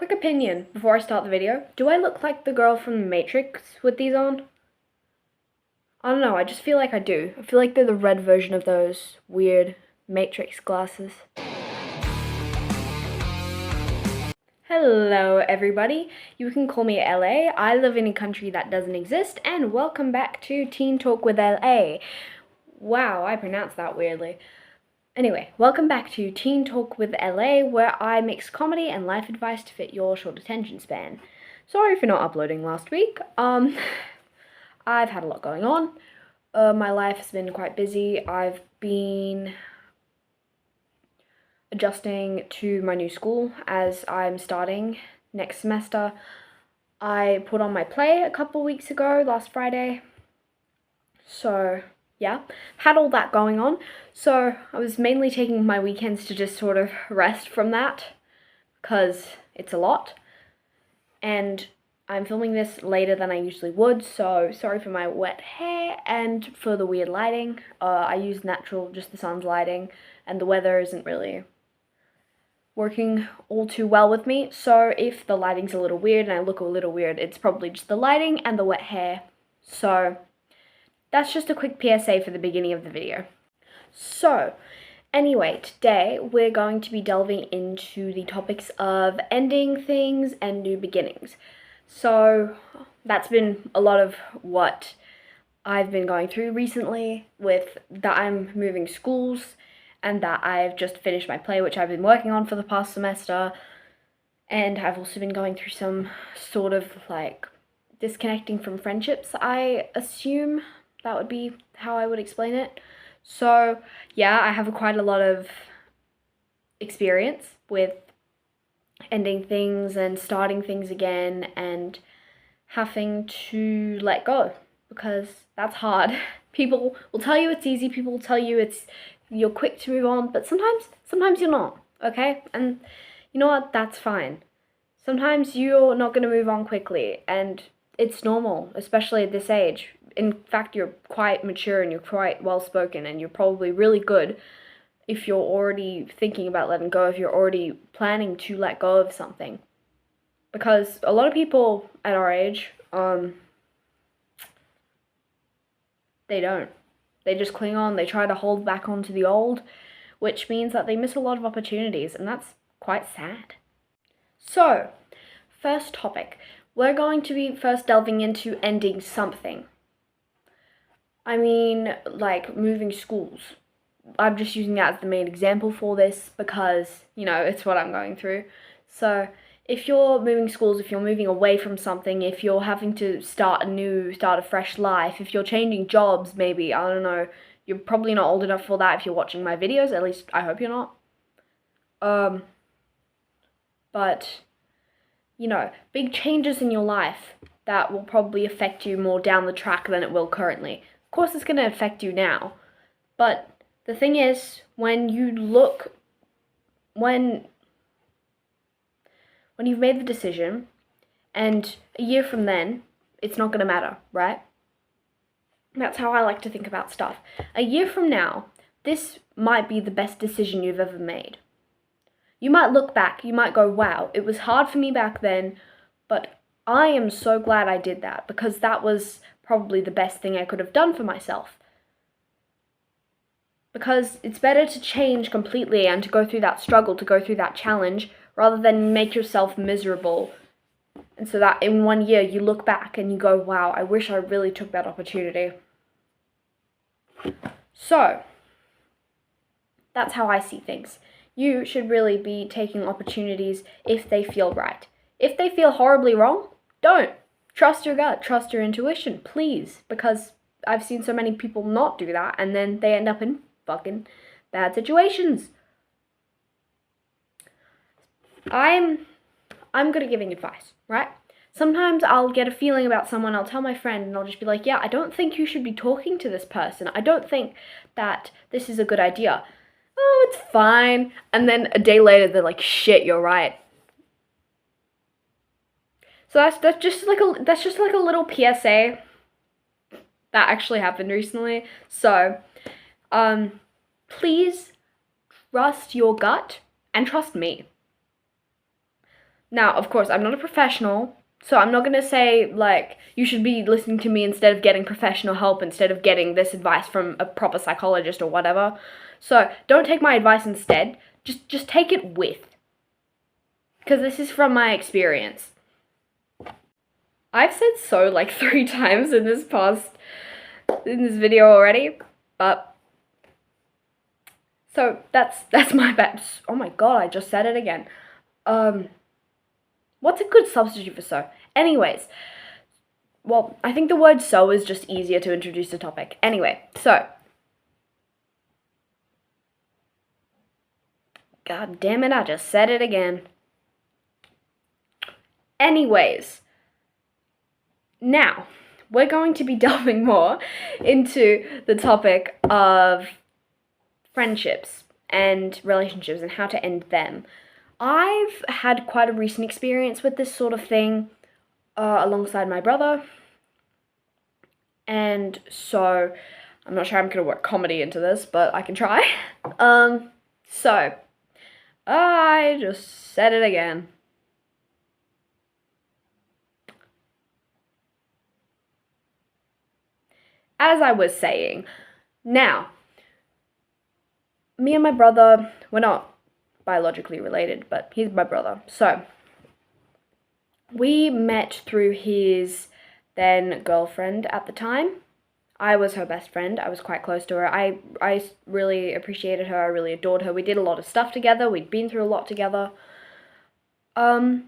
Quick opinion before I start the video. Do I look like the girl from The Matrix with these on? I don't know, I just feel like I do. I feel like they're the red version of those weird Matrix glasses. Hello everybody, you can call me LA. I live in a country that doesn't exist, and welcome back to Teen Talk with LA. Wow, I pronounced that weirdly. Anyway, welcome back to Teen Talk with LA, where I mix comedy and life advice to fit your short attention span. Sorry for not uploading last week. I've had a lot going on. My life has been quite busy. I've been adjusting to my new school as I'm starting next semester. I put on my play a couple weeks ago, last Friday. So yeah, had all that going on. So I was mainly taking my weekends to just sort of rest from that, because it's a lot. And I'm filming this later than I usually would, so sorry for my wet hair and for the weird lighting. I use natural, just the sun's lighting, and the weather isn't really working all too well with me, so if the lighting's a little weird and I look a little weird, it's probably just the lighting and the wet hair. So that's just a quick PSA for the beginning of the video. So anyway, today we're going to be delving into the topics of ending things and new beginnings. So that's been a lot of what I've been going through recently, with that I'm moving schools and that I've just finished my play, which I've been working on for the past semester. And I've also been going through some sort of like disconnecting from friendships, I assume that would be how I would explain it. So yeah, I have quite a lot of experience with ending things and starting things again and having to let go, because that's hard. People will tell you it's easy, people will tell you you're quick to move on, but sometimes you're not, okay? And you know what, that's fine. Sometimes you're not going to move on quickly, and it's normal, especially at this age. In fact, you're quite mature and you're quite well spoken, and you're probably really good if you're already thinking about letting go, if you're already planning to let go of something. Because a lot of people at our age, they don't. They just cling on, they try to hold back onto the old, which means that they miss a lot of opportunities, and that's quite sad. So, first topic, we're going to be first delving into ending something. I mean, like moving schools. I'm just using that as the main example for this because, you know, it's what I'm going through. So if you're moving schools, if you're moving away from something, if you're having to start a fresh life, if you're changing jobs, maybe, I don't know, you're probably not old enough for that if you're watching my videos, at least I hope you're not. But, you know, big changes in your life that will probably affect you more down the track than it will currently. Of course, it's going to affect you now, but the thing is, when you've made the decision, and a year from then, it's not going to matter, right? That's how I like to think about stuff. A year from now, this might be the best decision you've ever made. You might look back, you might go, wow, it was hard for me back then, but I am so glad I did that, because that was probably the best thing I could have done for myself. Because it's better to change completely and to go through that struggle, to go through that challenge, rather than make yourself miserable. And so that in 1 year you look back and you go, wow, I wish I really took that opportunity. So, that's how I see things. You should really be taking opportunities if they feel right. If they feel horribly wrong, don't. Trust your gut, trust your intuition, please. Because I've seen so many people not do that, and then they end up in fucking bad situations. I'm good at giving advice, right? Sometimes I'll get a feeling about someone, I'll tell my friend, and I'll just be like, yeah, I don't think you should be talking to this person. I don't think that this is a good idea. Oh, it's fine. And then a day later, they're like, shit, you're right. So that's just like a little PSA that actually happened recently. So, please trust your gut and trust me. Now, of course, I'm not a professional, so I'm not going to say, like, you should be listening to me instead of getting professional help, instead of getting this advice from a proper psychologist or whatever. So, don't take my advice instead. Just take it with. Because this is from my experience. I've said so, like, 3 times in this video already, but... So, that's my bad. Oh my god, I just said it again. What's a good substitute for so? Anyways, well, I think the word so is just easier to introduce the topic. Anyway, so. God damn it, I just said it again. Anyways, now, we're going to be delving more into the topic of friendships and relationships and how to end them. I've had quite a recent experience with this sort of thing alongside my brother, and so I'm not sure I'm going to work comedy into this, but I can try. So, I just said it again. As I was saying, now, me and my brother, we're not biologically related, but he's my brother. So, we met through his then girlfriend at the time. I was her best friend. I was quite close to her. I really appreciated her. I really adored her. We did a lot of stuff together. We'd been through a lot together. And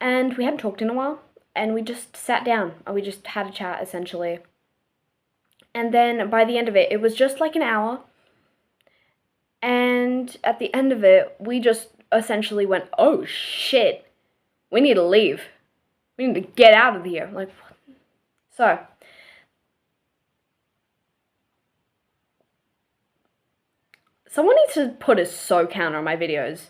we hadn't talked in a while. And we just sat down. And we just had a chat, essentially. And then by the end of it, it was just like an hour. And at the end of it, we just essentially went, oh shit, we need to leave. We need to get out of here. Like, what? So, someone needs to put a so counter on my videos.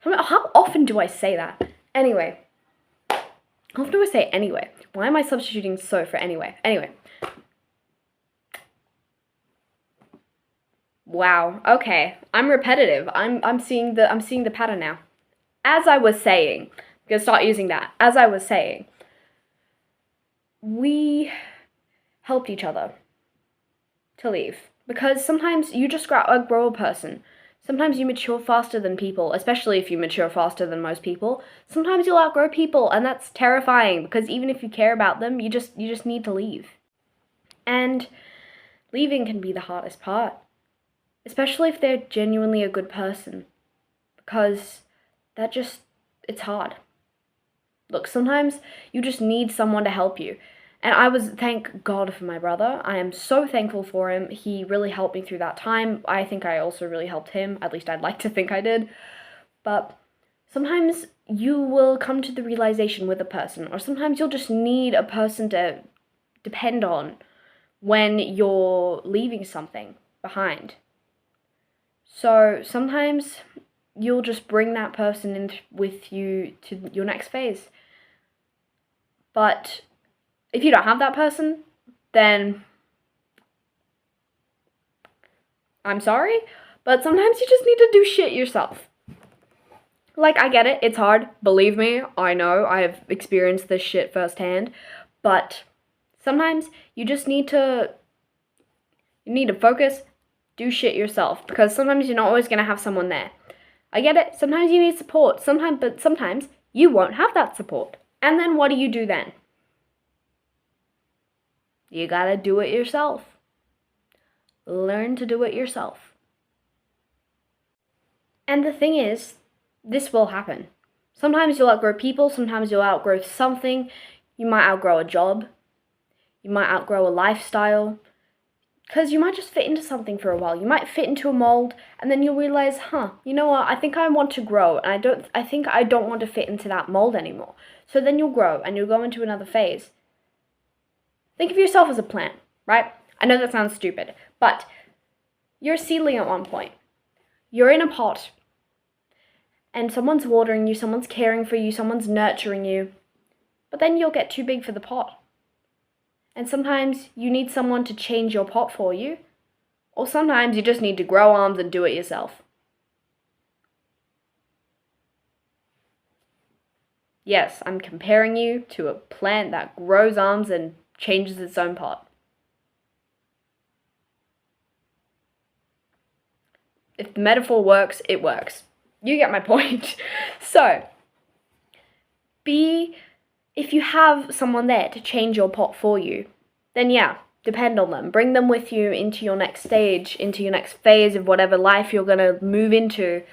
How often do I say that? Anyway. How often do I say anyway? Why am I substituting so for anyway? Anyway. Wow, okay. I'm repetitive. I'm seeing the pattern now. As I was saying, I'm gonna start using that. As I was saying, we helped each other to leave. Because sometimes you just outgrow a person. Sometimes you mature faster than people, especially if you mature faster than most people. Sometimes you'll outgrow people, and that's terrifying, because even if you care about them, you just need to leave. And leaving can be the hardest part. Especially if they're genuinely a good person. Because it's hard. Look, sometimes you just need someone to help you. And thank God for my brother. I am so thankful for him. He really helped me through that time. I think I also really helped him. At least I'd like to think I did. But sometimes you will come to the realization with a person, or sometimes you'll just need a person to depend on when you're leaving something behind. So sometimes you'll just bring that person in with you to your next phase. But if you don't have that person, then I'm sorry, but sometimes you just need to do shit yourself. Like, I get it, it's hard, believe me, I know, I've experienced this shit firsthand, but sometimes you just need to focus, do shit yourself, because sometimes you're not always going to have someone there. I get it, sometimes you need support, but sometimes you won't have that support. And then what do you do then? You gotta do it yourself. Learn to do it yourself. And the thing is, this will happen. Sometimes you'll outgrow people, sometimes you'll outgrow something. You might outgrow a job. You might outgrow a lifestyle. Because you might just fit into something for a while. You might fit into a mold, and then you'll realize, you know what, I think I want to grow, and I think I don't want to fit into that mold anymore. So then you'll grow, and you'll go into another phase. Think of yourself as a plant, right? I know that sounds stupid, but you're a seedling at one point. You're in a pot, and someone's watering you, someone's caring for you, someone's nurturing you, but then you'll get too big for the pot. And sometimes you need someone to change your pot for you, or sometimes you just need to grow arms and do it yourself. Yes, I'm comparing you to a plant that grows arms and changes its own pot. If the metaphor works, it works. You get my point. So, if you have someone there to change your pot for you, then yeah, depend on them. Bring them with you into your next stage, into your next phase of whatever life you're going to move into.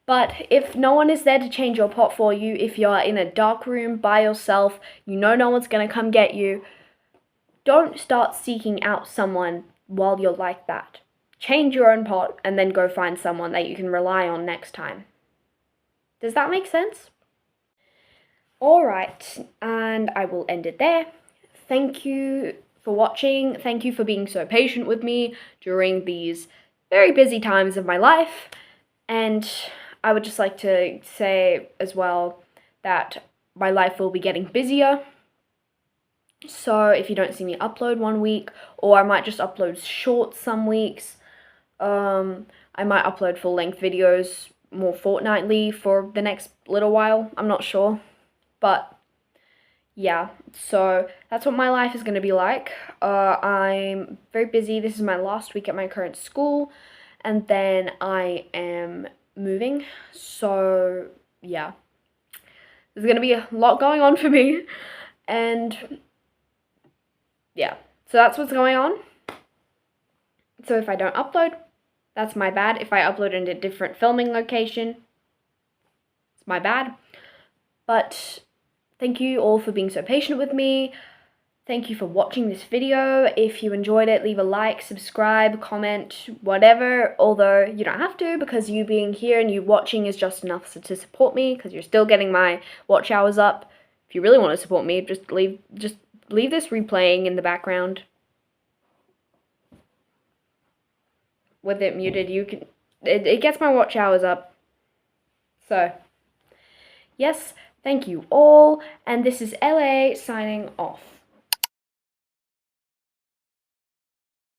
But if no one is there to change your pot for you, if you're in a dark room by yourself, you know no one's going to come get you, don't start seeking out someone while you're like that. Change your own pot and then go find someone that you can rely on next time. Does that make sense? Alright, and I will end it there. Thank you for watching. Thank you for being so patient with me during these very busy times of my life. And I would just like to say as well that my life will be getting busier. So if you don't see me upload one week, or I might just upload shorts some weeks, I might upload full-length videos more fortnightly for the next little while. I'm not sure. But yeah, so that's what my life is going to be like. I'm very busy. This is my last week at my current school, and then I am moving. So yeah, there's going to be a lot going on for me, and yeah, so that's what's going on. So if I don't upload, that's my bad. If I upload in a different filming location, it's my bad. But thank you all for being so patient with me. Thank you for watching this video. If you enjoyed it, leave a like, subscribe, comment, whatever. Although you don't have to, because you being here and you watching is just enough to support me, because you're still getting my watch hours up. If you really want to support me, just leave this replaying in the background. With it muted, it gets my watch hours up. So, yes. Thank you all, and this is LA signing off.